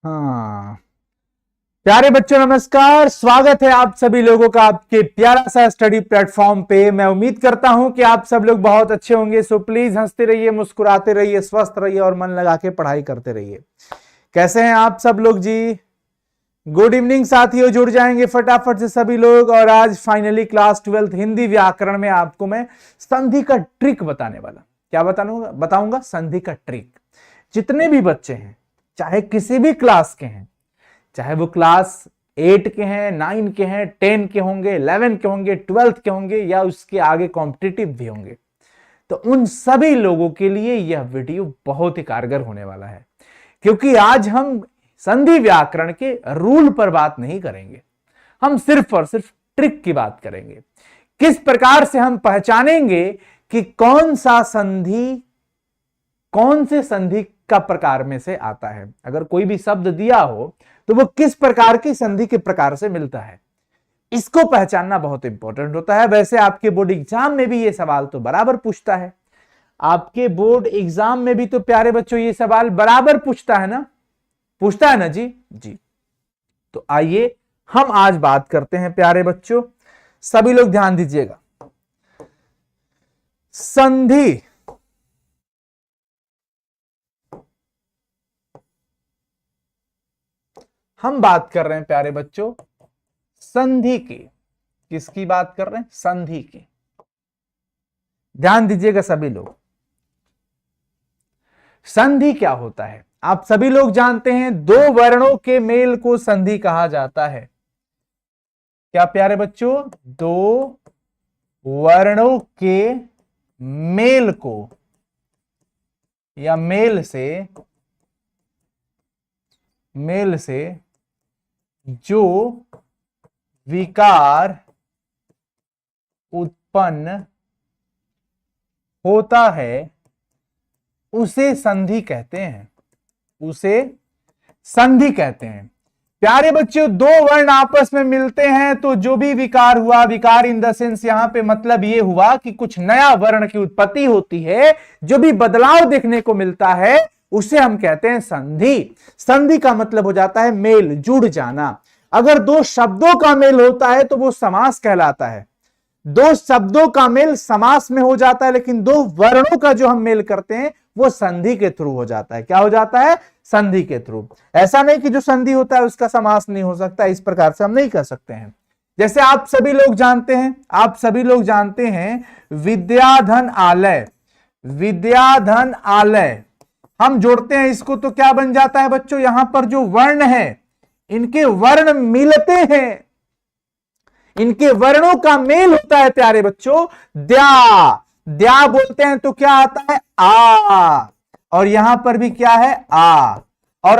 हाँ, प्यारे बच्चों नमस्कार। स्वागत है आप सभी लोगों का आपके प्यारा सा स्टडी प्लेटफॉर्म पे। मैं उम्मीद करता हूं कि आप सब लोग बहुत अच्छे होंगे। सो प्लीज हंसते रहिए, मुस्कुराते रहिए, स्वस्थ रहिए और मन लगा के पढ़ाई करते रहिए। कैसे हैं आप सब लोग जी? गुड इवनिंग साथियों। जुड़ जाएंगे फटाफट से सभी लोग। और आज फाइनली क्लास 12 हिंदी व्याकरण में आपको मैं संधि का ट्रिक बताने वाला। क्या बताऊंगा? संधि का ट्रिक। जितने भी बच्चे हैं, चाहे किसी भी क्लास के हैं, चाहे वो क्लास 8 के हैं, 9 के हैं, 10 के होंगे, 11 के होंगे, 12 के होंगे या उसके आगे कॉम्पिटिटिव भी होंगे, तो उन सभी लोगों के लिए यह वीडियो बहुत ही कारगर होने वाला है। क्योंकि आज हम संधि व्याकरण के रूल पर बात नहीं करेंगे, हम सिर्फ और सिर्फ ट्रिक की बात करेंगे। किस प्रकार से हम पहचानेंगे कि कौन सा संधि कौन से संधि का प्रकार में से आता है। अगर कोई भी शब्द दिया हो तो वो किस प्रकार की संधि के प्रकार से मिलता है, इसको पहचानना बहुत इंपॉर्टेंट होता है। वैसे आपके बोर्ड एग्जाम में भी ये सवाल तो बराबर पूछता है। आपके बोर्ड एग्जाम में भी तो प्यारे बच्चों ये सवाल बराबर पूछता है ना जी? तो आइए हम आज बात करते हैं प्यारे बच्चों। सभी लोग ध्यान दीजिएगा। संधि हम बात कर रहे हैं प्यारे बच्चों संधि की। किसकी बात कर रहे हैं? संधि की। ध्यान दीजिएगा सभी लोग। संधि क्या होता है आप सभी लोग जानते हैं। दो वर्णों के मेल को संधि कहा जाता है। क्या प्यारे बच्चों? दो वर्णों के मेल को या मेल से जो विकार उत्पन्न होता है उसे संधि कहते हैं। प्यारे बच्चों, दो वर्ण आपस में मिलते हैं तो जो भी विकार हुआ, विकार इन द सेंस यहां पे मतलब ये हुआ कि कुछ नया वर्ण की उत्पत्ति होती है, जो भी बदलाव देखने को मिलता है उसे हम कहते हैं संधि। संधि का मतलब हो जाता है मेल, जुड़ जाना। अगर दो शब्दों का मेल होता है तो वो समास कहलाता है। दो शब्दों का मेल समास में हो जाता है, लेकिन दो वर्णों का जो हम मेल करते हैं वो संधि के थ्रू हो जाता है। क्या हो जाता है? संधि के थ्रू। ऐसा नहीं कि जो संधि होता है उसका समास नहीं हो सकता, इस प्रकार से हम नहीं कर सकते हैं। जैसे आप सभी लोग जानते हैं विद्याधन आलय। हम जोड़ते हैं इसको तो क्या बन जाता है बच्चों? यहां पर जो वर्ण है इनके वर्ण मिलते हैं, इनके वर्णों का मेल होता है प्यारे बच्चों। द्या बोलते हैं तो क्या आता है? आ। और यहां पर भी क्या है? आ। और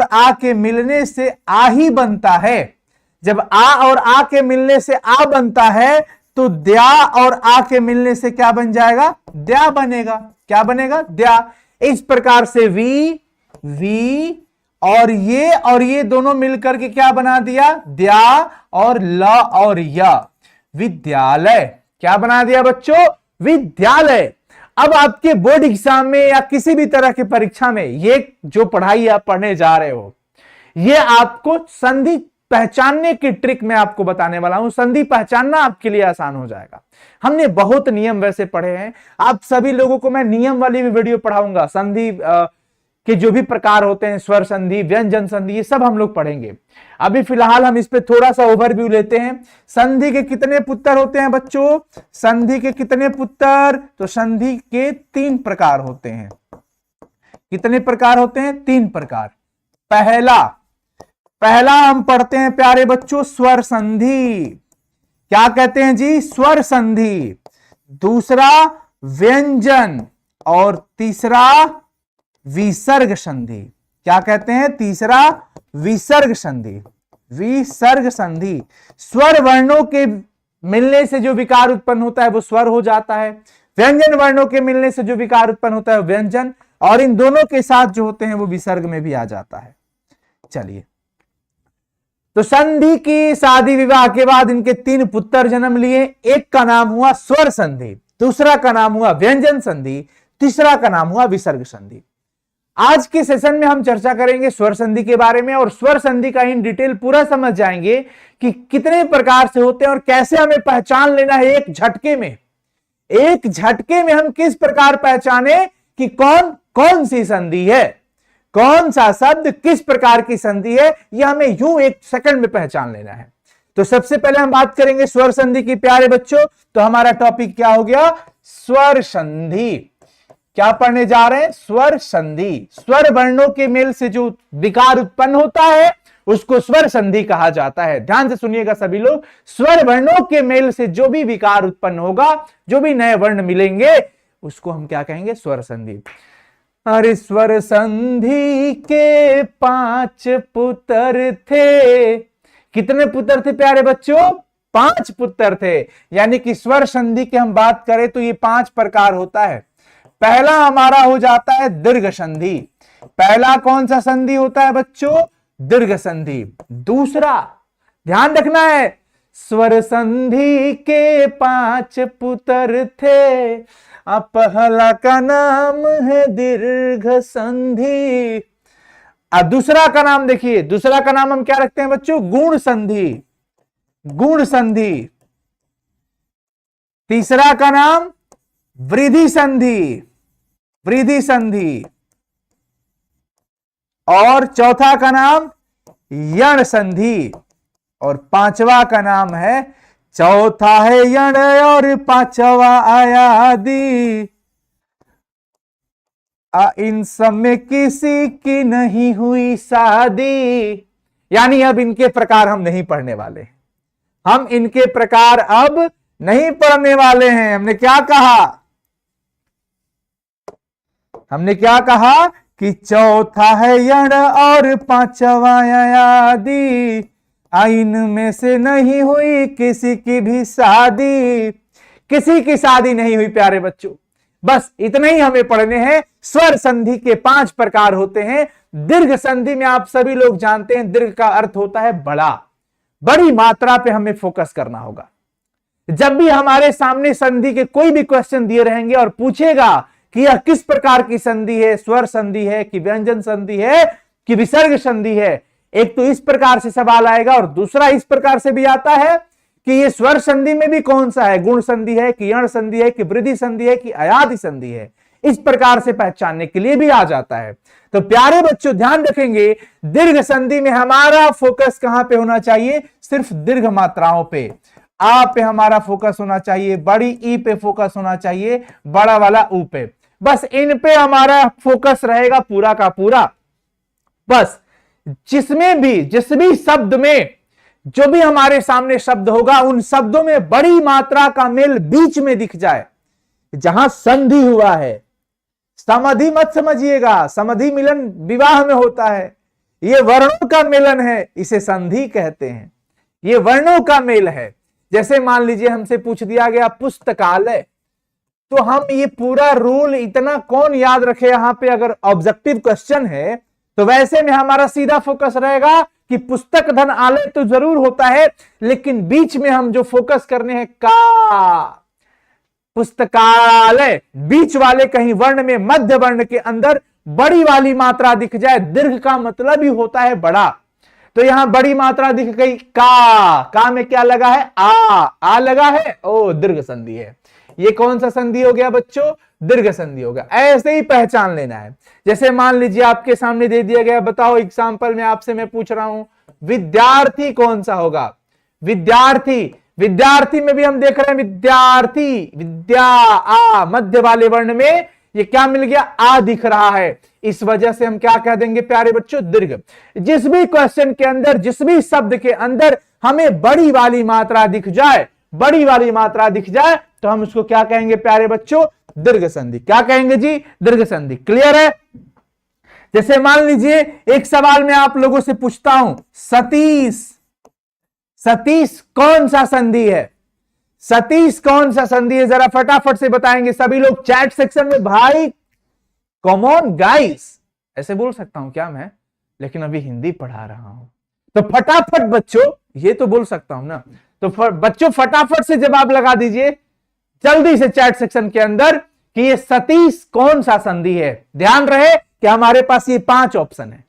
आ के मिलने से आ ही बनता है। जब आ और आ के मिलने से आ बनता है तो द्या और आ के मिलने से क्या बन जाएगा? द्या बनेगा। क्या बनेगा? द्या। इस प्रकार से वी और ये दोनों मिलकर के क्या बना दिया? द्या और ल और य, विद्यालय। क्या बना दिया बच्चों? विद्यालय। अब आपके बोर्ड एग्जाम में या किसी भी तरह की परीक्षा में ये जो पढ़ाई आप पढ़ने जा रहे हो, ये आपको संधि पहचानने की ट्रिक मैं आपको बताने वाला हूं। संधि पहचानना आपके लिए आसान हो जाएगा। हमने बहुत नियम वैसे पढ़े हैं, आप सभी लोगों को मैं नियम वाली भी वीडियो पढ़ाऊंगा। संधि के जो भी प्रकार होते हैं, स्वर संधि, व्यंजन संधि, ये सब हम लोग पढ़ेंगे। अभी फिलहाल हम इस पे थोड़ा सा ओवरव्यू लेते हैं। संधि के कितने पुत्र होते हैं बच्चों? संधि के कितने पुत्र? तो संधि के 3 प्रकार होते हैं। कितने प्रकार होते हैं? 3 प्रकार। पहला हम पढ़ते हैं प्यारे बच्चों स्वर संधि। क्या कहते हैं जी? स्वर संधि। दूसरा व्यंजन और तीसरा विसर्ग संधि। क्या कहते हैं? तीसरा विसर्ग संधि। स्वर वर्णों के मिलने से जो विकार उत्पन्न होता है वो स्वर हो जाता है। व्यंजन वर्णों के मिलने से जो विकार उत्पन्न होता है वो व्यंजन, और इन दोनों के साथ जो होते हैं वो विसर्ग में भी आ जाता है। चलिए, तो संधि की शादी विवाह के बाद इनके 3 पुत्र जन्म लिए। एक का नाम हुआ स्वर संधि, दूसरा का नाम हुआ व्यंजन संधि, तीसरा का नाम हुआ विसर्ग संधि। आज के सेशन में हम चर्चा करेंगे स्वर संधि के बारे में और स्वर संधि का इन डिटेल पूरा समझ जाएंगे कि कितने प्रकार से होते हैं और कैसे हमें पहचान लेना है एक झटके में। एक झटके में हम किस प्रकार पहचाने कि कौन कौन सी संधि है, कौन सा शब्द किस प्रकार की संधि है, यह हमें यूं एक सेकंड में पहचान लेना है। तो सबसे पहले हम बात करेंगे स्वर संधि की प्यारे बच्चों। तो हमारा टॉपिक क्या हो गया? स्वर संधि। क्या पढ़ने जा रहे हैं? स्वर संधि। स्वर वर्णों के मेल से जो विकार उत्पन्न होता है उसको स्वर संधि कहा जाता है। ध्यान से सुनिएगा सभी लोग, स्वर वर्णों के मेल से जो भी विकार उत्पन्न होगा, जो भी नए वर्ण मिलेंगे, उसको हम क्या कहेंगे? स्वर संधि। अरे स्वर संधि के 5 पुत्र थे। कितने पुत्र थे प्यारे बच्चों? 5 पुत्र थे। यानी कि स्वर संधि की हम बात करें तो ये 5 प्रकार होता है। पहला हमारा हो जाता है दीर्घ संधि। पहला कौन सा संधि होता है बच्चों? दीर्घ संधि। दूसरा ध्यान रखना है, स्वर संधि के 5 पुत्र थे, पहला का नाम है दीर्घ संधि। अब दूसरा का नाम देखिए, दूसरा का नाम हम क्या रखते हैं बच्चों? गुण संधि। गुण संधि। तीसरा का नाम वृद्धि संधि। वृद्धि संधि। और चौथा का नाम यण संधि। और पांचवा का नाम है, चौथा है यण और पांचवा आयादी। इन सब में किसी की नहीं हुई शादी। यानी अब इनके प्रकार हम नहीं पढ़ने वाले, हम इनके प्रकार अब नहीं पढ़ने वाले हैं। हमने क्या कहा? हमने क्या कहा कि चौथा है यण और पांचवा आयादी। आइन में से नहीं हुई किसी की भी शादी। किसी की शादी नहीं हुई प्यारे बच्चों। बस इतने ही हमें पढ़ने हैं। स्वर संधि के 5 प्रकार होते हैं। दीर्घ संधि में आप सभी लोग जानते हैं, दीर्घ का अर्थ होता है बड़ा। बड़ी मात्रा पे हमें फोकस करना होगा। जब भी हमारे सामने संधि के कोई भी क्वेश्चन दिए रहेंगे और पूछेगा कि यह किस प्रकार की संधि है, स्वर संधि है कि व्यंजन संधि है कि विसर्ग संधि है, एक तो इस प्रकार से सवाल आएगा और दूसरा इस प्रकार से भी आता है कि ये स्वर संधि में भी कौन सा है, गुण संधि है कि यण संधि है कि वृद्धि संधि है कि अयादि संधि है। इस प्रकार से पहचानने के लिए भी आ जाता है। तो प्यारे बच्चों ध्यान रखेंगे, दीर्घ संधि में हमारा फोकस कहां पे होना चाहिए? सिर्फ दीर्घ मात्राओं पे। आ पे हमारा फोकस होना चाहिए, बड़ी ई पे फोकस होना चाहिए, बड़ा वाला ऊ पे। बस इन पे हमारा फोकस रहेगा पूरा का पूरा। बस जिसमें भी जिस भी शब्द में जो भी हमारे सामने शब्द होगा, उन शब्दों में बड़ी मात्रा का मेल बीच में दिख जाए, जहां संधि हुआ है। समाधि मत समझिएगा, समाधि मिलन विवाह में होता है। यह वर्णों का मिलन है, इसे संधि कहते हैं। यह वर्णों का मेल है। जैसे मान लीजिए हमसे पूछ दिया गया पुस्तकालय, तो हम ये पूरा रूल इतना कौन याद रखे? यहां पे अगर ऑब्जेक्टिव क्वेश्चन है तो वैसे में हमारा सीधा फोकस रहेगा कि पुस्तक धन आलय तो जरूर होता है, लेकिन बीच में हम जो फोकस करने हैं का पुस्तकालय, बीच वाले कहीं वर्ण में मध्य वर्ण के अंदर बड़ी वाली मात्रा दिख जाए। दीर्घ का मतलब ही होता है बड़ा। तो यहां बड़ी मात्रा दिख गई, का में क्या लगा है? आ लगा है, ओ दीर्घ संधि है। ये कौन सा संधि हो गया बच्चों? दीर्घ संधि हो गया। ऐसे ही पहचान लेना है। जैसे मान लीजिए आपके सामने दे दिया गया, बताओ एग्जांपल में आपसे मैं पूछ रहा हूं, विद्यार्थी कौन सा होगा? विद्यार्थी। विद्यार्थी में भी हम देख रहे हैं विद्यार्थी, विद्या आ, मध्य वाले वर्ण में ये क्या मिल गया? आ दिख रहा है। इस वजह से हम क्या कह देंगे प्यारे बच्चों? दीर्घ। जिस भी क्वेश्चन के अंदर, जिस भी शब्द के अंदर हमें बड़ी वाली मात्रा दिख जाए, बड़ी वाली मात्रा दिख जाए, तो हम उसको क्या कहेंगे प्यारे बच्चों? दीर्घ संधि। क्या कहेंगे जी? दीर्घ संधि। क्लियर है? जैसे मान लीजिए एक सवाल मैं आप लोगों से पूछता हूं, सतीश। सतीश कौन सा संधि है? सतीश कौन सा संधि है? जरा फटाफट से बताएंगे सभी लोग चैट सेक्शन में। भाई कम ऑन गाइस, ऐसे बोल सकता हूं क्या मैं? लेकिन अभी हिंदी पढ़ा रहा हूं, तो फटाफट बच्चों, ये तो बोल सकता हूं ना। तो बच्चों फटाफट से जवाब लगा दीजिए जल्दी से चैट सेक्शन के अंदर कि ये सतीश कौन सा संधि है। ध्यान रहे कि हमारे पास ये 5 ऑप्शन है,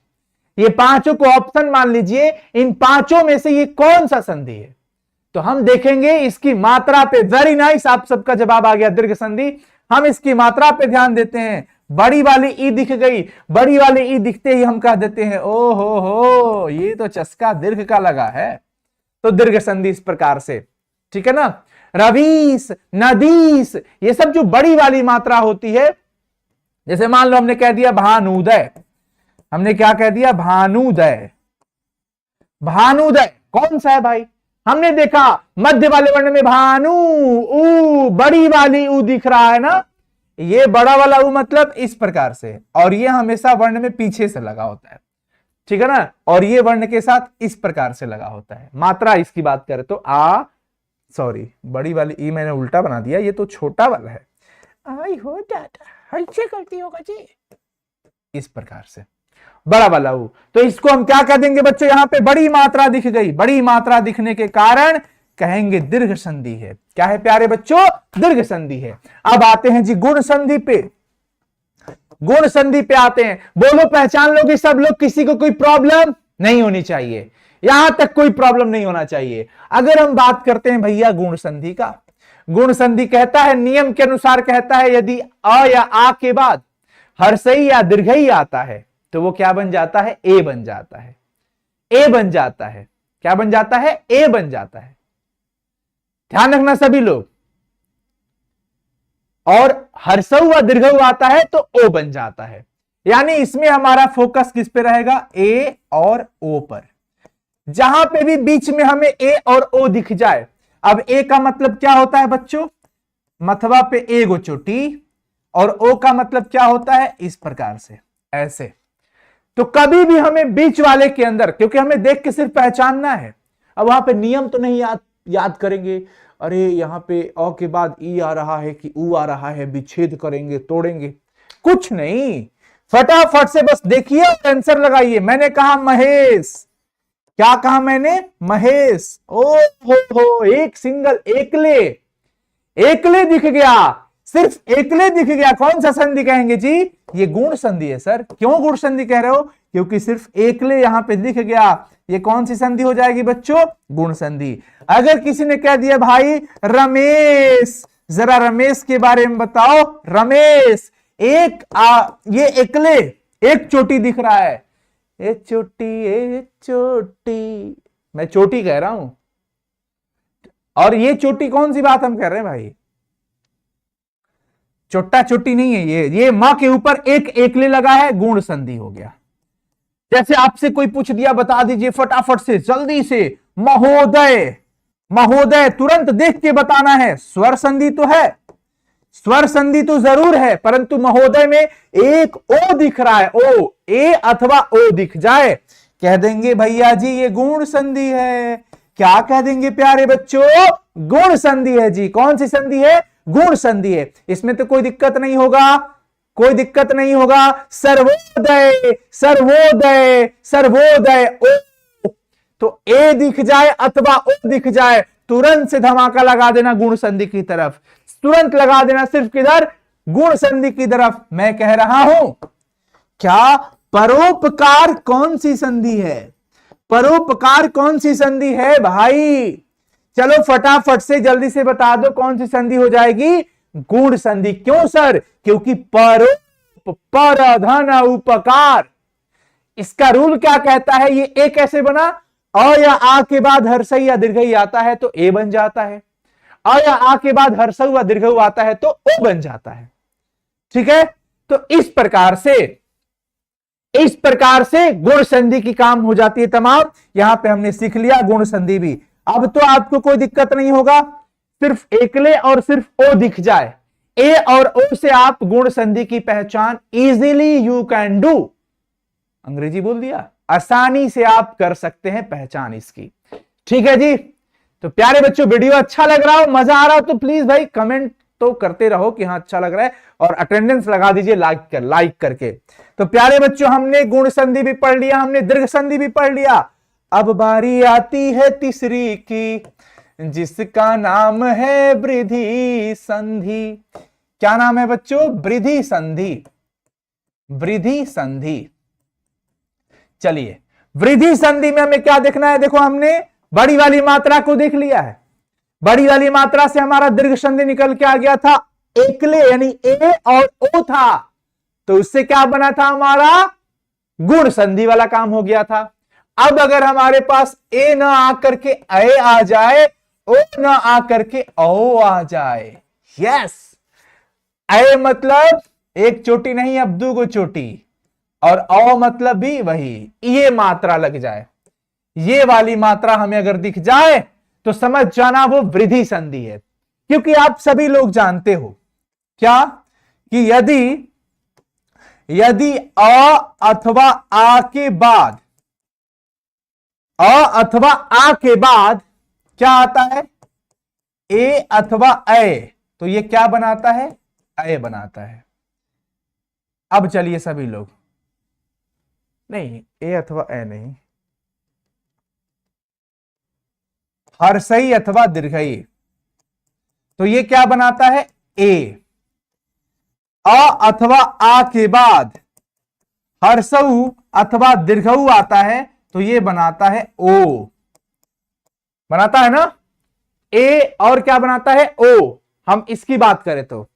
ये पांचों को ऑप्शन मान लीजिए, इन पांचों में से ये कौन सा संधि है, तो हम देखेंगे इसकी मात्रा पे। वेरी नाइस, आप सबका जवाब आ गया, दीर्घ संधि। हम इसकी मात्रा पे ध्यान देते हैं, बड़ी वाली ई दिख गई, बड़ी वाली ई दिखते ही हम कह देते हैं ओ हो, ये तो चस्का दीर्घ का लगा है, तो दीर्घ संधि इस प्रकार से, ठीक है ना। रवीस, नदीस, ये सब जो बड़ी वाली मात्रा होती है, जैसे मान लो हमने कह दिया भानुदय, हमने क्या कह दिया, भानुदय। भानुदय कौन सा है भाई, हमने देखा मध्य वाले वर्ण में भानु, ऊ, बड़ी वाली ऊ दिख रहा है ना, ये बड़ा वाला ऊ मतलब इस प्रकार से, और ये हमेशा वर्ण में पीछे से लगा होता है, ठीक है ना, और ये वर्ण के साथ इस प्रकार से लगा होता है। मात्रा इसकी बात करें तो सॉरी, बड़ी वाली ई मैंने उल्टा बना दिया, ये तो छोटा वाला है, आई हो दादा, ऐसे करती होगा जी, इस प्रकार से बड़ा वाला ऊ। तो इसको हम क्या कह देंगे बच्चों, यहां पे बड़ी मात्रा दिख गई, बड़ी मात्रा दिखने के कारण कहेंगे दीर्घ संधि है। क्या है प्यारे बच्चों, दीर्घ संधि है। अब आते हैं जी गुण संधि पे, गुण संधि पे आते हैं। बोलो, पहचान लोगे सब लोग, किसी को कोई प्रॉब्लम नहीं होनी चाहिए, यहां तक कोई प्रॉब्लम नहीं होना चाहिए। अगर हम बात करते हैं भैया गुण संधि का, गुण संधि कहता है, नियम के अनुसार कहता है, यदि अ या आ के बाद हर्षई या दीर्घई आता है तो वो क्या बन जाता है, ए बन जाता है, ए बन जाता है, क्या बन जाता है, ए बन जाता है। ध्यान रखना सभी लोग, और हर्षऊ व दीर्घऊ आता है तो ओ बन जाता है। यानी इसमें हमारा फोकस किस पे रहेगा, ए और ओ पर। जहां पे भी बीच में हमें ए और ओ दिख जाए, अब ए का मतलब क्या होता है बच्चों, मथवा पे ए गो चोटी, और ओ का मतलब क्या होता है, इस प्रकार से, ऐसे। तो कभी भी हमें बीच वाले के अंदर, क्योंकि हमें देख के सिर्फ पहचानना है, अब वहां पे नियम तो नहीं याद करेंगे, अरे यहां पे अ के बाद ई आ रहा है कि ऊ आ रहा है, विच्छेद करेंगे, तोड़ेंगे, कुछ नहीं, फटाफट से बस देखिए और आंसर लगाइए। मैंने कहा महेश, क्या कहा मैंने, महेश, ओ हो, एक सिंगल, एकले, एकले दिख गया, सिर्फ एकले दिख गया, कौन सा संधि कहेंगे जी, ये गुण संधि है सर। क्यों गुण संधि कह रहे हो, क्योंकि सिर्फ एकले यहां पे दिख गया, ये कौन सी संधि हो जाएगी बच्चों, गुण संधि। अगर किसी ने कह दिया भाई रमेश, जरा रमेश के बारे में बताओ, रमेश ये एकले, एक चोटी दिख रहा है, एक चोटी, मैं चोटी कह रहा हूं, और ये चोटी कौन सी बात हम कर रहे हैं भाई, चोट्टा चोटी नहीं है, ये मां के ऊपर एक एकले लगा है, गुण संधि हो गया। जैसे आपसे कोई पूछ दिया, बता दीजिए फटाफट से, जल्दी से, महोदय, महोदय तुरंत देख के बताना है, स्वर संधि तो है, स्वर संधि तो जरूर है, परंतु महोदय में एक ओ दिख रहा है, ओ, ए अथवा ओ दिख जाए, कह देंगे भैया जी ये गुण संधि है। क्या कह देंगे प्यारे बच्चों, गुण संधि है जी। कौन सी संधि है, गुण संधि है। इसमें तो कोई दिक्कत नहीं होगा, कोई दिक्कत नहीं होगा। सर्वोदय, सर्वोदय, सर्वोदय, ओ, तो ए दिख जाए अथवा ओ दिख जाए, तुरंत से धमाका लगा देना गुण संधि की तरफ, तुरंत लगा देना सिर्फ किधर, गुण संधि की तरफ। मैं कह रहा हूं, क्या परोपकार कौन सी संधि है, परोपकार कौन सी संधि है भाई, चलो फटाफट से जल्दी से बता दो कौन सी संधि हो जाएगी, गुण संधि। क्यों सर, क्योंकि परोप, पर धन उपकार, इसका रूल क्या कहता है, ये ए कैसे बना, अ या आ के बाद हर्षई या दीर्घई आता है तो ए बन जाता है, अ या आ के बाद हर्षऊ या दीर्घऊ आता है तो ओ बन जाता है, ठीक है। तो इस प्रकार से गुण संधि की काम हो जाती है तमाम। यहां पे हमने सीख लिया गुण संधि भी। अब तो आपको कोई दिक्कत नहीं होगा, सिर्फ एकले और सिर्फ ओ दिख जाए, ए और ओ से आप गुण संधि की पहचान इजीली यू कैन डू, अंग्रेजी बोल दिया, आसानी से आप कर सकते हैं पहचान इसकी, ठीक है जी। तो प्यारे बच्चों, वीडियो अच्छा लग रहा हो, मजा आ रहा हो तो प्लीज भाई कमेंट तो करते रहो कि हाँ अच्छा लग रहा है, और अटेंडेंस लगा दीजिए लाइक करके। तो प्यारे बच्चों, हमने गुण संधि भी पढ़ लिया, हमने दीर्घ संधि भी पढ़ लिया। अब बारी आती है तीसरी की, जिसका नाम है वृद्धि संधि। क्या नाम है बच्चों, वृद्धि संधि। वृद्धि संधि। चलिए, वृद्धि संधि में हमें क्या देखना है? देखो, हमने बड़ी वाली मात्रा को देख लिया है। बड़ी वाली मात्रा से हमारा दीर्घ संधि निकल के आ गया था एकले, यानी ए और ओ था, तो उससे क्या बना था? हमारा गुण संधि वाला काम हो गया था। अब अगर हमारे पास ए न आकर के ए आ जाए, ओ न आकर के ओ आ जाए, यस, ए मतलब एक चोटी नहीं, अब दो गो चोटी, और ओ मतलब भी वही, ये मात्रा लग जाए, ये वाली मात्रा हमें अगर दिख जाए तो समझ जाना वो वृद्धि संधि है। क्योंकि आप सभी लोग जानते हो क्या कि यदि अ अथवा आ के बाद, अ अथवा आ के बाद क्या आता है? ए अथवा ए, तो ये क्या बनाता है? ए बनाता है। अब चलिए सभी लोग, नहीं, ए अथवा ए नहीं, हर्षई अथवा दीर्घई, तो ये क्या बनाता है? ए। अ अथवा आ के बाद हर्षऊ अथवा दीर्घऊ आता है, तो ये बनाता है ओ। बनाता है ना? ए और क्या बनाता है? ओ। हम इसकी बात करें तो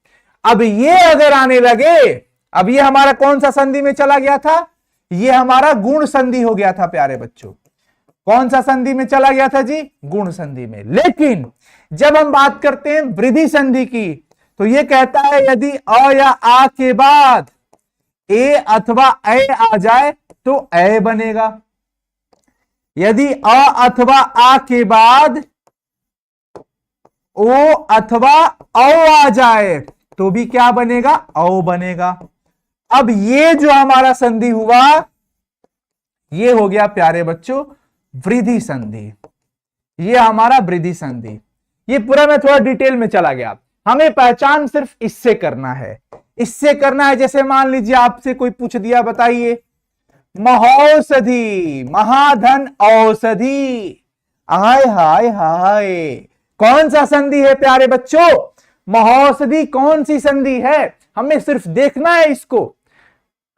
अब ये अगर आने लगे, अब ये हमारा कौन सा संधि में चला गया था? ये हमारा गुण संधि हो गया था प्यारे बच्चों। कौन सा संधि में चला गया था जी? गुण संधि में। लेकिन जब हम बात करते हैं वृद्धि संधि की, तो ये कहता है यदि अ या आ के बाद ए अथवा ए आ जाए तो ए बनेगा। यदि अ अथवा आ के बाद ओ अथवा औ आ जाए तो भी क्या बनेगा? औ बनेगा। अब ये जो हमारा संधि हुआ, ये हो गया प्यारे बच्चों वृद्धि संधि। ये हमारा वृद्धि संधि। ये पूरा मैं थोड़ा डिटेल में चला गया। हमें पहचान सिर्फ इससे करना है, इससे करना है। जैसे मान लीजिए आपसे कोई पूछ दिया, बताइए महौषधि, महाधन औषधि, हाय हाय हाय, कौन सा संधि है प्यारे बच्चों? महौषधि कौन सी संधि है? हमें सिर्फ देखना है इसको,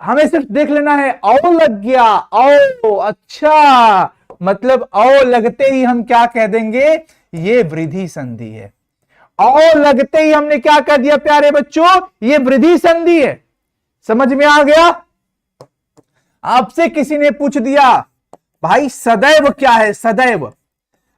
हमें सिर्फ देख लेना है। औ लग गया, औ, अच्छा, मतलब औ लगते ही हम क्या कह देंगे? ये वृद्धि संधि है। औ लगते ही हमने क्या कह दिया प्यारे बच्चों? ये वृद्धि संधि है। समझ में आ गया? आपसे किसी ने पूछ दिया भाई सदैव क्या है? सदैव,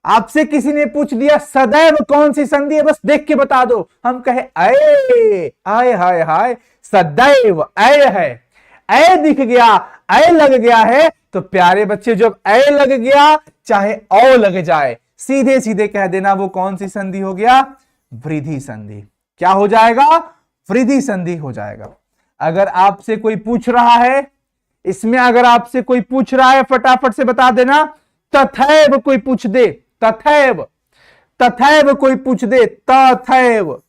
आपसे किसी ने पूछ दिया सदैव कौन सी संधि है? बस देख के बता दो। हम कहे ऐ, आय हाय हाय, सदैव ऐ है, ऐ दिख गया, ऐ लग गया है, तो प्यारे बच्चे जब ऐ लग गया चाहे औ लग जाए, सीधे सीधे कह देना वो कौन सी संधि हो गया? वृद्धि संधि। क्या हो जाएगा? वृद्धि संधि हो जाएगा। अगर आपसे कोई पूछ रहा है, इसमें अगर आपसे कोई पूछ रहा है, फटाफट से बता देना। तथैव कोई पूछ दे, तथैव, तथैव कोई पूछ दे, तथैव,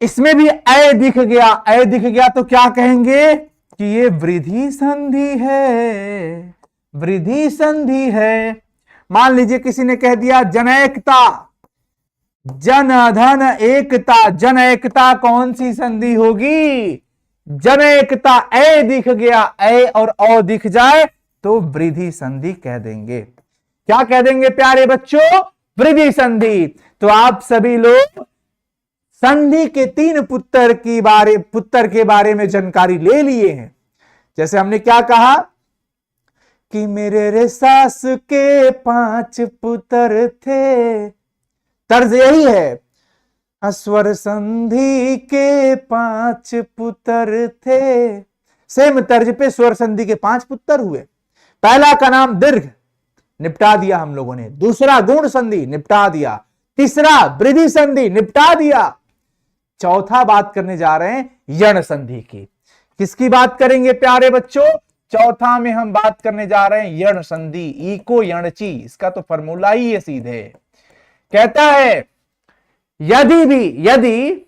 इसमें भी ऐ दिख गया, ऐ दिख गया, तो क्या कहेंगे कि ये वृद्धि संधि है, वृद्धि संधि है। मान लीजिए किसी ने कह दिया जनैकता, जन धन एकता, जन एकता कौन सी संधि होगी? जनैकता, ऐ दिख गया, ऐ और औ दिख जाए तो वृद्धि संधि कह देंगे। क्या कह देंगे प्यारे बच्चों? वृद्धि संधि। तो आप सभी लोग संधि के तीन पुत्र के बारे में जानकारी ले लिए हैं। जैसे हमने क्या कहा कि मेरे रे सास के 5 पुत्र थे, तर्ज यही है। स्वर संधि के 5 पुत्र थे, सेम तर्ज पे स्वर संधि के 5 पुत्र हुए। पहला का नाम दीर्घ, निपटा दिया हम लोगों ने। दूसरा गुण संधि, निपटा दिया। तीसरा वृद्धि संधि, निपटा दिया। चौथा बात करने जा रहे हैं यण संधि की। किसकी बात करेंगे प्यारे बच्चों? चौथा में हम बात करने जा रहे हैं यण संधि, इको यणची। इसका तो फॉर्मूला ही है सीधे। कहता है यदि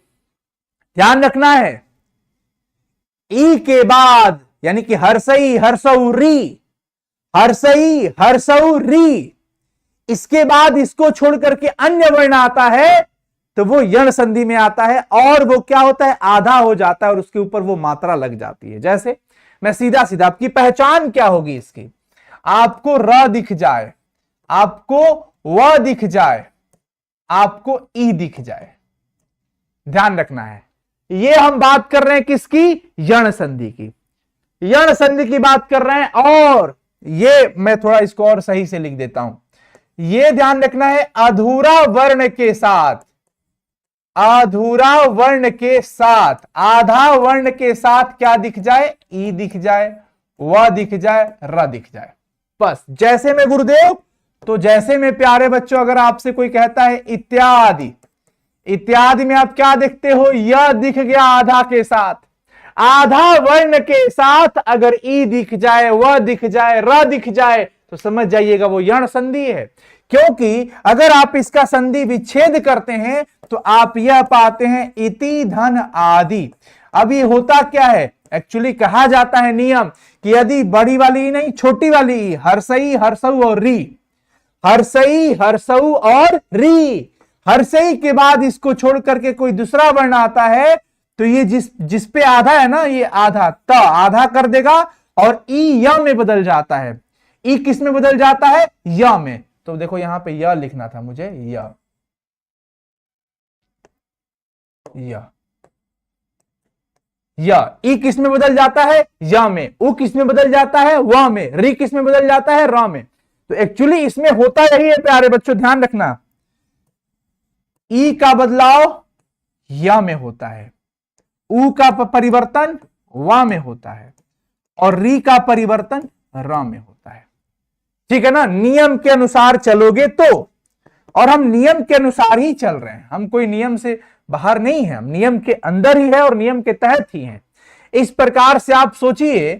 ध्यान रखना है, ई के बाद यानी कि हर्षई हर्षऊ री, हर्षई हर्षऊ री, इसके बाद इसको छोड़ करके अन्य वर्ण आता है, तो वो यण संधि में आता है, और वो क्या होता है, आधा हो जाता है और उसके ऊपर वो मात्रा लग जाती है। जैसे मैं सीधा सीधा, आपकी पहचान क्या होगी इसकी, आपको र दिख जाए, आपको व दिख जाए, आपको ई दिख जाए, ध्यान रखना है। ये हम बात कर रहे हैं किसकी, यण संधि की, यण संधि की बात कर रहे हैं। और ये मैं थोड़ा इसको और सही से लिख देता हूं, ये ध्यान रखना है, अधूरा वर्ण के साथ, अधूरा वर्ण के साथ, आधा वर्ण के साथ क्या दिख जाए, ई दिख जाए, व दिख जाए, र दिख जाए। बस जैसे में गुरुदेव, तो जैसे में प्यारे बच्चों, अगर आपसे कोई कहता है इत्यादि, इत्यादि में आप क्या देखते हो, यह दिख गया आधा के साथ, आधा वर्ण के साथ अगर ई दिख जाए, व दिख जाए, र दिख जाए, तो समझ जाइएगा वो यण संधि है। क्योंकि अगर आप इसका संधि विच्छेद करते हैं तो आप यह पाते हैं इति धन आदि। अब ये होता क्या है, एक्चुअली कहा जाता है नियम कि यदि बड़ी वाली नहीं, छोटी वाली ई, हर्षई, हर्षऊ और री, हर्षई, हर्षऊ और री, हर्षई के बाद इसको छोड़ करके कोई दूसरा वर्ण आता है तो ये जिस पे आधा है ना, ये आधा त आधा कर देगा और ई य में बदल जाता है। ई किस में बदल जाता है, य में। तो देखो यहां पे य लिखना था मुझे, य ई किस में बदल जाता है, य में। उ किस में बदल जाता है, व में। री किस में बदल जाता है, र में। तो एक्चुअली इसमें होता यही है प्यारे बच्चों, ध्यान रखना, ई का बदलाव य में होता है, उ का परिवर्तन व में होता है, और री का परिवर्तन र में होता है। ठीक है ना, नियम के अनुसार चलोगे तो, और हम नियम के अनुसार ही चल रहे हैं, हम कोई नियम से बाहर नहीं है, हम नियम के अंदर ही है और नियम के तहत ही हैं। इस प्रकार से आप सोचिए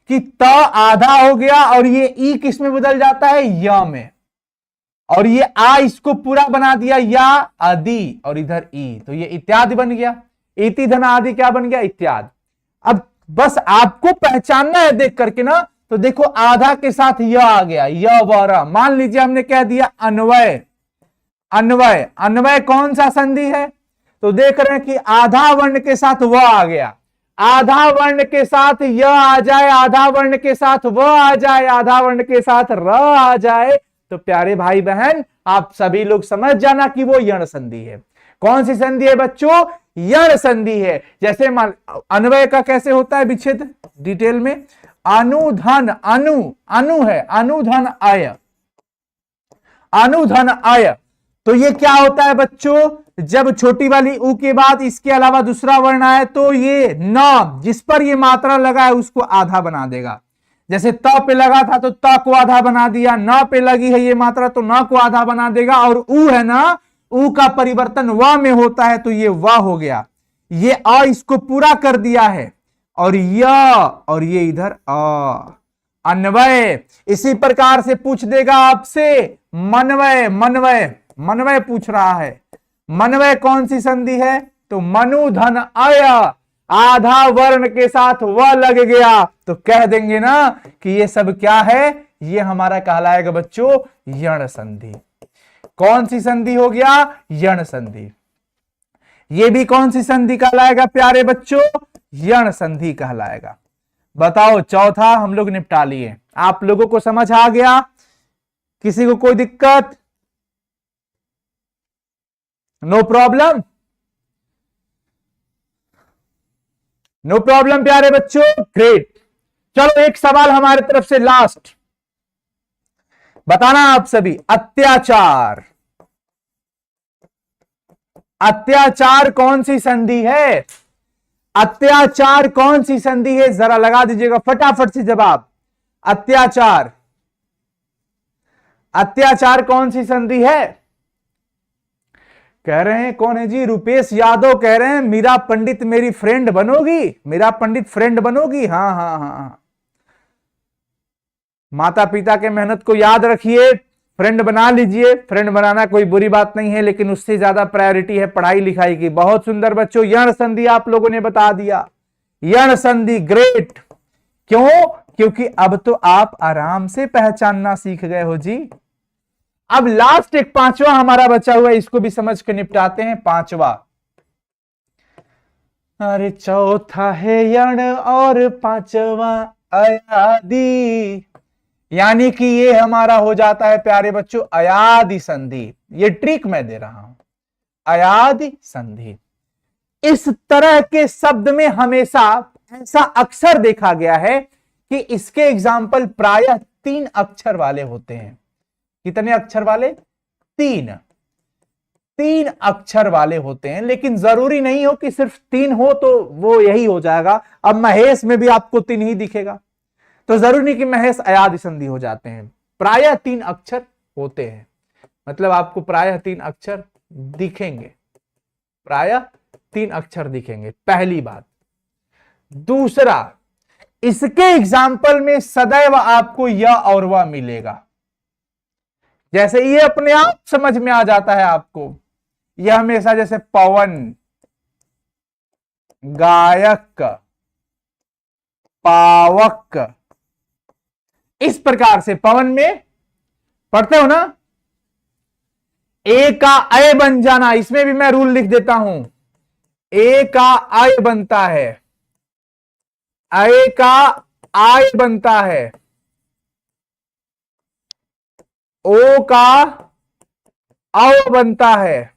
कि त आधा हो गया और ये ई किस में बदल जाता है, य में, और ये आ इसको पूरा बना दिया या आदि, और इधर ई, तो ये इत्यादि बन गया। इति धन आदि क्या बन गया, इत्यादि। अब बस आपको पहचानना है देख करके ना, तो देखो आधा के साथ य आ गया, य व र। मान लीजिए हमने कह दिया अन्वय, अन्वय, अन्वय कौन सा संधि है, तो देख रहे हैं कि आधा वर्ण के साथ व आ गया, आधा वर्ण के साथ य आ जाए, आधा वर्ण के साथ व आ जाए, आधा वर्ण के साथ र आ जाए, तो प्यारे भाई बहन आप सभी लोग समझ जाना कि वो यण संधि है। कौन सी संधि है बच्चों, यण संधि है। जैसे अन्वय का कैसे होता है विच्छेद, डिटेल में, अनुधन, अनु है, अनुधन आय, अनुधन आय। तो ये क्या होता है बच्चों, जब छोटी वाली उ के बाद इसके अलावा दूसरा वर्ण आए तो ये न, जिस पर ये मात्रा लगा है उसको आधा बना देगा। जैसे त पे लगा था तो त को आधा बना दिया, न पे लगी है ये मात्रा तो न को आधा बना देगा, और उ है ना, उ का परिवर्तन व में होता है तो ये व हो गया। ये अ इसको पूरा कर दिया है, और ये इधर अ, अन्वय। इसी प्रकार से पूछ देगा आपसे मनवय, मनवय, मनवय पूछ रहा है, मनवय कौन सी संधि है, तो मनु धन अय, आधा वर्ण के साथ व लग गया, तो कह देंगे ना कि ये सब क्या है, ये हमारा कहलाएगा बच्चों यण संधि। कौन सी संधि हो गया, यण संधि। ये भी कौन सी संधि कहलाएगा प्यारे बच्चों, यण संधि कहलाएगा। बताओ चौथा हम लोग निपटा लिए, आप लोगों को समझ आ गया, किसी को कोई दिक्कत, नो प्रॉब्लम, नो प्रॉब्लम प्यारे बच्चों, ग्रेट। चलो एक सवाल हमारे तरफ से लास्ट, बताना आप सभी, अत्याचार, अत्याचार कौन सी संधि है, अत्याचार कौन सी संधि है, जरा लगा दीजिएगा फटाफट से जवाब। अत्याचार, अत्याचार कौन सी संधि है, कह रहे हैं कौन है जी, रुपेश यादव कह रहे हैं मीरा पंडित मेरी फ्रेंड बनोगी, मीरा पंडित फ्रेंड बनोगी। हाँ हाँ हाँ, माता पिता के मेहनत को याद रखिए, फ्रेंड बना लीजिए, फ्रेंड बनाना कोई बुरी बात नहीं है, लेकिन उससे ज्यादा प्रायोरिटी है पढ़ाई लिखाई की। बहुत सुंदर बच्चों, यण संधि आप लोगों ने बता दिया, यण संधि, ग्रेट। क्यों, क्योंकि अब तो आप आराम से पहचानना सीख गए हो जी, अब लास्ट एक पांचवा हमारा बचा हुआ है, इसको भी समझ के निपटाते हैं। पांचवा, अरे चौथा है यण और पांचवा अयादि, यानी कि ये हमारा हो जाता है प्यारे बच्चों अयादि संधि। ये ट्रिक मैं दे रहा हूं, अयादि संधि। इस तरह के शब्द में हमेशा ऐसा अक्सर देखा गया है कि इसके एग्जाम्पल प्रायः 3 अक्षर वाले होते हैं। कितने अक्षर वाले? 3 अक्षर वाले होते हैं, लेकिन जरूरी नहीं हो कि सिर्फ 3 हो तो वो यही हो जाएगा। अब महेश में भी आपको 3 ही दिखेगा, तो जरूरी नहीं कि महेश अयादि संधि हो जाते हैं। प्रायः 3 अक्षर होते हैं, मतलब आपको प्रायः 3 अक्षर दिखेंगे, प्रायः 3 अक्षर दिखेंगे, पहली बात। दूसरा, इसके एग्जाम्पल में सदैव आपको य और व मिलेगा। जैसे ये अपने आप समझ में आ जाता है आपको, यह हमेशा जैसे पवन, गायक, पावक, इस प्रकार से पवन में पढ़ते हो ना, ए का अय बन जाना, इसमें भी मैं रूल लिख देता हूं। ए का अय बनता है, अय का आय बनता है, ओ का औ बनता है,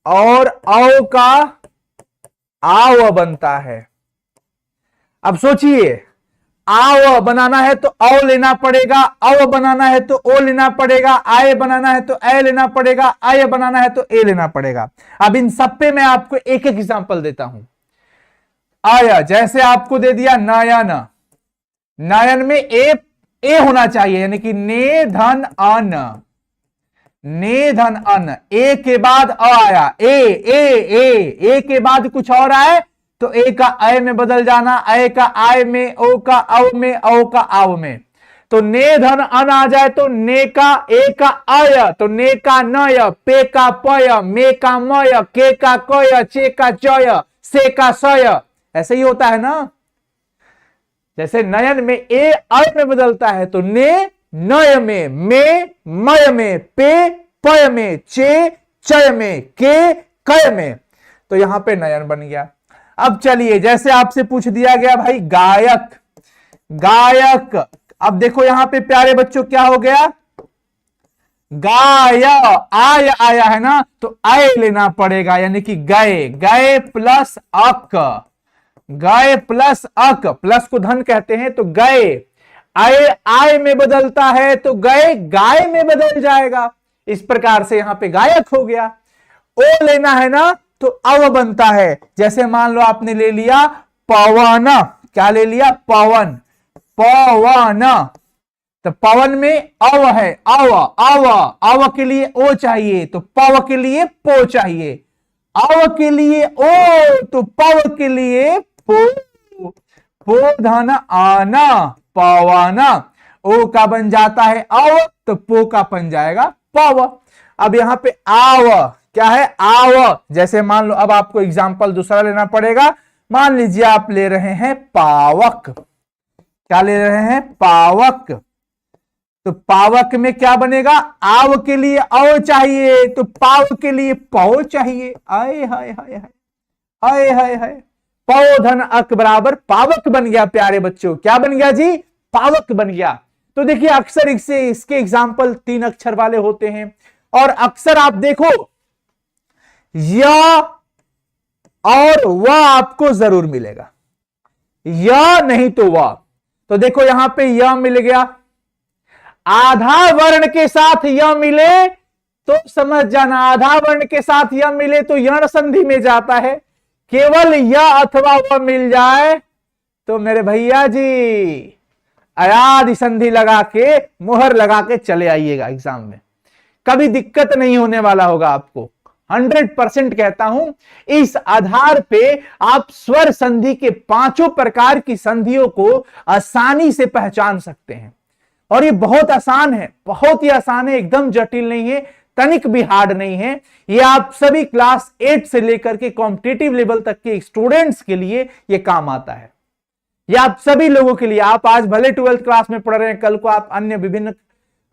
और औ का आव बनता है। अब सोचिए, आव बनाना है तो औ लेना पड़ेगा, औ बनाना है तो ओ लेना पड़ेगा, आय बनाना है तो ए लेना पड़ेगा, आय बनाना है तो ए लेना पड़ेगा। अब इन सब पे मैं आपको एक एक एग्जांपल देता हूं। आया, जैसे आपको दे दिया नयन, नयन में ए होना चाहिए, यानी कि ने धन अन, ने धन अन, ए के बाद अ आया, ए के बाद कुछ और आए तो ए का अय में बदल जाना, अय का आय में, ओ का औ में, औ का आव में। तो ने धन अन आ जाए तो ने का ए का अय, तो ने का नय, पे का पय, मे का मय, के का कय, चे का चय, से का सय, ऐसे ही होता है ना। जैसे नयन में ए अय में बदलता है तो ने नय में, मे मय में, पे पय में, चे चय में, के कय में, तो यहां पे नयन बन गया। अब चलिए, जैसे आपसे पूछ दिया गया भाई गायक, गायक, अब देखो यहां पे प्यारे बच्चों क्या हो गया, गाय, आय आया है ना, तो आय लेना पड़ेगा, यानी कि गए, गए प्लस अक, गए प्लस अक, प्लस को धन कहते हैं, तो गए, आय आय में बदलता है तो गए गाय में बदल जाएगा। इस प्रकार से यहां पे गायक हो गया। ओ लेना है ना तो अव बनता है, जैसे मान लो आपने ले लिया पवन, क्या ले लिया? पवन, पवन, तो पवन में अव है, अव, अव, अव के लिए ओ चाहिए तो पव के लिए पो चाहिए, अव के लिए ओ तो पव के लिए पो, पो धन आना, पवाना, ओ का बन जाता है अव तो पो का बन जाएगा पव। अब यहां पे आव क्या है? आव, जैसे मान लो, अब आपको एग्जाम्पल दूसरा लेना पड़ेगा। मान लीजिए आप ले रहे हैं पावक, क्या ले रहे हैं? पावक, तो पावक में क्या बनेगा? आव के लिए औ चाहिए तो पाव के लिए पौ चाहिए। आए हाय हाय हाय, आए हाय हाय, पौ धन अक बराबर पावक बन गया प्यारे बच्चों। क्या बन गया जी? पावक बन गया। तो देखिए अक्सर इसके एग्जाम्पल 3 अक्षर वाले होते हैं, और अक्सर आप देखो या और वह आपको जरूर मिलेगा, या नहीं तो वह। तो देखो यहां पे यह मिल गया, आधा वर्ण के साथ यह मिले तो समझ जाना, आधा वर्ण के साथ यह मिले तो यण संधि में जाता है। केवल यह अथवा वह मिल जाए तो मेरे भैया जी अयादि संधि लगा के, मुहर लगा के चले आइएगा एग्जाम में, कभी दिक्कत नहीं होने वाला होगा आपको। 100% कहता हूं, इस आधार पे आप स्वर संधि के 5 प्रकार की संधियों को आसानी से पहचान सकते हैं। और ये बहुत आसान है, बहुत ही आसान है, एकदम जटिल नहीं है, तनिक भी हार्ड नहीं है। ये आप सभी क्लास 8 से लेकर के कॉम्पिटिटिव लेवल तक के स्टूडेंट्स के लिए ये काम आता है। ये आप सभी लोगों के लिए, आप आज भले 12th क्लास में पढ़ रहे हैं, कल को आप अन्य विभिन्न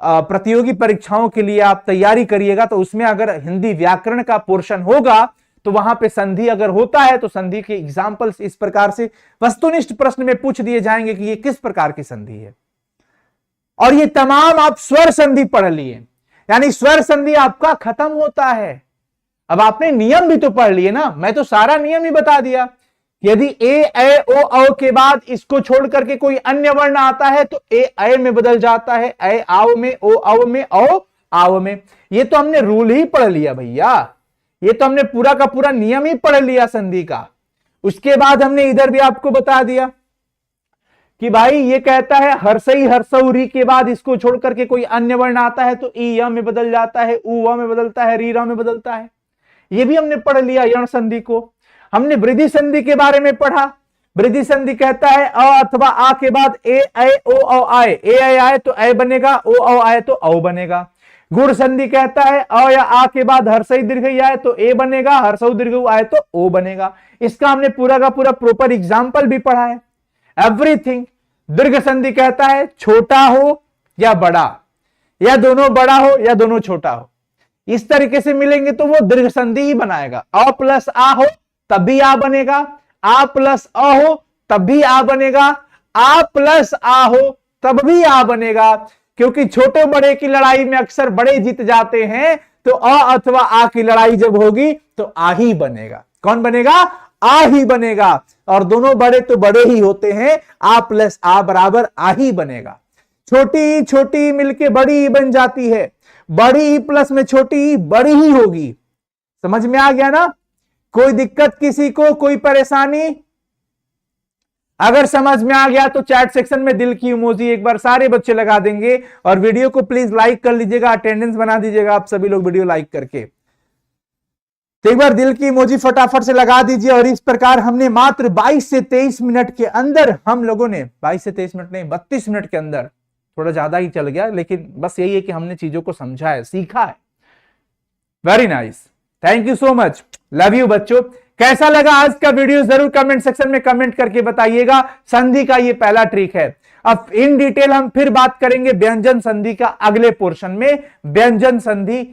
प्रतियोगी परीक्षाओं के लिए आप तैयारी करिएगा तो उसमें अगर हिंदी व्याकरण का पोर्शन होगा तो वहां पे संधि अगर होता है तो संधि के एग्जाम्पल्स इस प्रकार से वस्तुनिष्ठ प्रश्न में पूछ दिए जाएंगे कि ये किस प्रकार की संधि है। और ये तमाम आप स्वर संधि पढ़ लिए, यानी स्वर संधि आपका खत्म होता है। अब आपने नियम भी तो पढ़ लिए ना, मैं तो सारा नियम ही बता दिया। यदि ए ओ औ के बाद इसको छोड़ करके कोई अन्य वर्ण आता है तो ए में बदल जाता है, ए आओ में, ओ औ में, औ आओ में। ये तो हमने रूल ही पढ़ लिया भैया, ये तो हमने पूरा का पूरा नियम ही पढ़ लिया संधि का। उसके बाद हमने इधर भी आपको बता दिया कि भाई ये कहता है हर्षई हर्षौरी के बाद इसको छोड़ करके कोई अन्य वर्ण आता है तो ई में बदल जाता है, उ में बदलता है, री में बदलता है। ये भी हमने पढ़ लिया। यण संधि को हमने वृद्धि संधि के बारे में पढ़ा। वृद्धि संधि कहता है अ अथवा आ के बाद ए ओ औ आए, ए आए तो ए बनेगा, ओ औ आए तो औ बनेगा। गुण संधि कहता है अ या आ के बाद हर्षई दीर्घई आए तो ए बनेगा, हर्षौ दीर्घ आए तो ओ बनेगा। इसका हमने पूरा का पूरा प्रॉपर एग्जाम्पल भी पढ़ा है, एवरीथिंग। दीर्घ संधि कहता है छोटा हो या बड़ा, या दोनों बड़ा हो या दोनों छोटा हो, इस तरीके से मिलेंगे तो वो दीर्घ संधि ही बनाएगा। अ प्लस आ हो तब भी आ बनेगा, आ प्लस अ हो तब भी आ बनेगा, आ प्लस आ हो तब भी आ बनेगा। क्योंकि छोटे बड़े की लड़ाई में अक्सर बड़े जीत जाते हैं, तो अ अथवा आ की लड़ाई जब होगी तो आ ही बनेगा। कौन बनेगा? आ ही बनेगा। और दोनों बड़े तो बड़े ही होते हैं, आ प्लस आ बराबर आ ही बनेगा। छोटी छोटी मिलके बड़ी ही बन जाती है, बड़ी ही प्लस में छोटी ही बड़ी ही होगी। समझ में आ गया ना? कोई दिक्कत किसी को, कोई परेशानी? अगर समझ में आ गया तो चैट सेक्शन में दिल की इमोजी एक बार सारे बच्चे लगा देंगे। और वीडियो को प्लीज लाइक कर लीजिएगा, अटेंडेंस बना दीजिएगा आप सभी लोग वीडियो लाइक करके। तो एक बार दिल की इमोजी फटाफट से लगा दीजिए। और इस प्रकार हमने मात्र 22 से 23 मिनट के अंदर, हम लोगों ने 22 से 23 मिनट नहीं 32 मिनट के अंदर, थोड़ा ज्यादा ही चल गया, लेकिन बस यही है कि हमने चीजों को समझा है, सीखा है। Very nice, thank you so much, love you बच्चों। कैसा लगा आज का वीडियो जरूर कमेंट सेक्शन में कमेंट करके बताइएगा। संधि का ये पहला ट्रिक है। अब इन डिटेल हम फिर बात करेंगे व्यंजन संधि का अगले पोर्शन में। व्यंजन संधि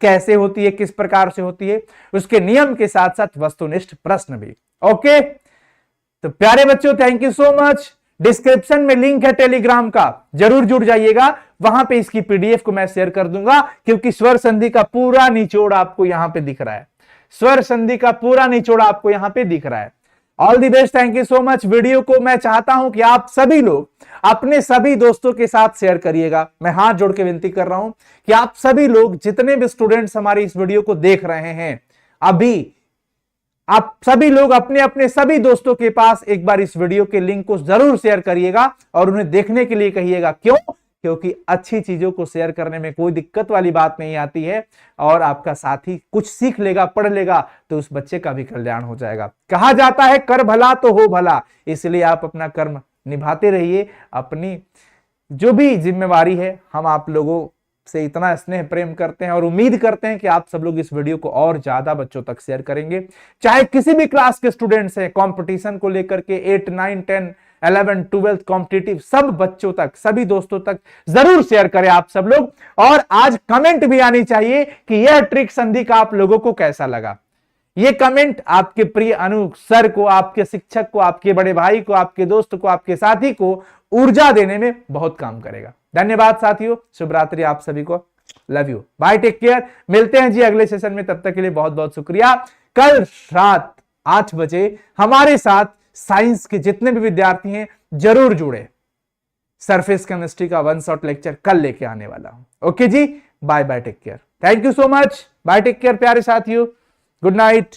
कैसे होती है, किस प्रकार से होती है, उसके नियम के साथ साथ वस्तुनिष्ठ प्रश्न भी। ओके, तो प्यारे बच्चों thank you so much. Description में लिंक है टेलीग्राम का, जरूर जुड़ जाइएगा। वहां पे इसकी पीडीएफ को मैं शेयर कर दूंगा, क्योंकि स्वर संधि का पूरा निचोड़ आपको यहां पे दिख रहा है। स्वर संधि का पूरा निचोड़ आपको यहां पे दिख रहा है। All the best, thank you so much. Video को मैं चाहता हूं कि आप सभी लोग अपने सभी दोस्तों के साथ शेयर करिएगा। मैं हाथ जोड़ के विनती कर रहा हूं कि आप सभी लोग, जितने भी स्टूडेंट्स हमारी इस वीडियो को देख रहे हैं अभी, आप सभी लोग अपने अपने सभी दोस्तों के पास एक बार इस वीडियो के लिंक को जरूर शेयर करिएगा और उन्हें देखने के लिए कहिएगा। क्यों? क्योंकि अच्छी चीजों को शेयर करने में कोई दिक्कत वाली बात नहीं आती है, और आपका साथी कुछ सीख लेगा, पढ़ लेगा, तो उस बच्चे का भी कल्याण हो जाएगा। कहा जाता है कर भला तो हो भला, इसलिए आप अपना कर्म निभाते रहिए। अपनी जो भी जिम्मेवारी है, हम आप लोगों से इतना स्नेह प्रेम करते हैं और उम्मीद करते हैं कि आप सब लोग इस वीडियो को और ज्यादा बच्चों तक शेयर करेंगे। चाहे किसी भी क्लास के स्टूडेंट्स हैं, कंपटीशन को लेकर के 8, 9, 10, 11, 12 कॉम्पिटिटिव, सब बच्चों तक, सभी दोस्तों तक जरूर शेयर करें आप सब लोग। और आज कमेंट भी आनी चाहिए कि यह ट्रिक संधि का आप लोगों को कैसा लगा। ये कमेंट आपके प्रिय अनु सर को, आपके शिक्षक को, आपके बड़े भाई को, आपके दोस्त को, आपके साथी को ऊर्जा देने में बहुत काम करेगा। धन्यवाद साथियों, शुभ रात्रि आप सभी को, love you, bye, take care. मिलते हैं जी अगले सेशन में, तब तक के लिए बहुत बहुत शुक्रिया। कल रात 8 बजे हमारे साथ साइंस के जितने भी विद्यार्थी हैं जरूर जुड़े। सरफेस केमिस्ट्री का 1 शॉट लेक्चर कल लेके आने वाला हूं। ओके जी, bye bye, take care, thank you so much, bye, take care प्यारे साथियों, गुड नाइट।